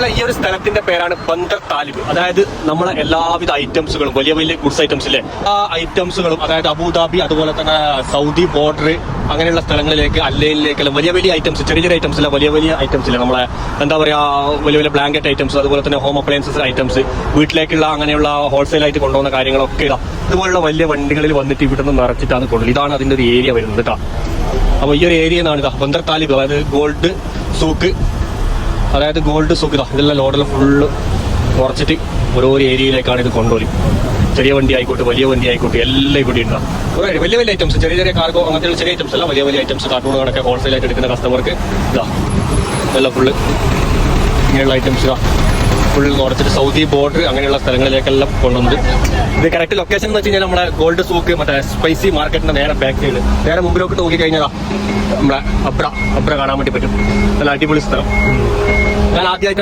ഉള്ള ഈ ഒരു സ്ഥലത്തിന്റെ പേരാണ് ബന്ദർ താലിബ്. അതായത് നമ്മളെ എല്ലാവിധ ഐറ്റംസുകളും വലിയ വലിയ ഗുഡ്സ് ഐറ്റംസ് ഇല്ലേ, ആ ഐറ്റംസുകളും അതായത് അബുദാബി അതുപോലെ തന്നെ സൗദി ബോർഡർ അങ്ങനെയുള്ള സ്ഥലങ്ങളിലേക്ക് അല്ലയിലേക്കെല്ലാം വലിയ വലിയ ഐറ്റംസ്, ചെറിയ ചെറിയ ഐറ്റംസ് ഇല്ല, വലിയ വലിയ ഐറ്റംസ് ഇല്ല, നമ്മളെ എന്താ പറയാ വലിയ വലിയ ബ്ലാങ്കറ്റ് ഐറ്റംസ് അതുപോലെ തന്നെ ഹോം അപ്ലയൻസസ് ഐറ്റംസ്, വീട്ടിലേക്കുള്ള അങ്ങനെയുള്ള ഹോൾസെയിൽ ആയിട്ട് കൊണ്ടുപോകുന്ന കാര്യങ്ങളൊക്കെ ഇതുപോലുള്ള വലിയ വണ്ടികളിൽ വന്നിട്ട് ഇവിടെ നിന്ന് നിറച്ചിട്ടാണ് കൊണ്ടുപോകുന്നത്. ഇതാണ് അതിന്റെ ഒരു ഏരിയ വരുന്നത് കേട്ടോ. അപ്പൊ ഈ ഒരു ഏരിയ എന്നാണ് ബന്ദർ താലിബ്, അതായത് ഗോൾഡ് സൂക്ക്, ഇതെല്ലാം ലോഡെല്ലാം ഫുള്ള് കുറച്ചിട്ട് ഓരോ ഏരിയയിലേക്കാണ് ഇത് കൊണ്ടുപോയി. ചെറിയ വണ്ടി ആയിക്കോട്ടെ വലിയ വണ്ടി ആയിക്കോട്ടെ എല്ലാം ഇവിടെ ഉണ്ടാവും. വലിയ വലിയ ഐറ്റംസ്, ചെറിയ ചെറിയ കാർഗോ അങ്ങനത്തെ ചെറിയ ഐറ്റംസ് അല്ല, വലിയ വലിയ ഐറ്റംസ് കാർട്ടൂണുകളൊക്കെ ഹോൾസെയിൽ ആയിട്ട് എടുക്കുന്ന കസ്റ്റമർക്ക് ഇതെല്ലാം ഫുള്ള് ഇങ്ങനെയുള്ള ഐറ്റംസ് ഫുൾ കുറച്ചിട്ട് സൗദി ബോർഡർ അങ്ങനെയുള്ള സ്ഥലങ്ങളിലേക്കെല്ലാം കൊണ്ടുവന്നത്. ഇത് കറക്റ്റ് ലൊക്കേഷൻ എന്ന് വെച്ച് കഴിഞ്ഞാൽ നമ്മുടെ ഗോൾഡ് സൂക്ക് മറ്റേ സ്പൈസി മാർക്കറ്റിന്റെ നേരെ ബാക്ക് സൈഡ്, നേരെ മുമ്പിലോട്ട് നോക്കിക്കഴിഞ്ഞാൽ നമ്മളെ അബ്ര കാണാൻ വേണ്ടി പറ്റും. നല്ല അടിപൊളി സ്ഥലം. ഞാൻ ആദ്യമായിട്ട്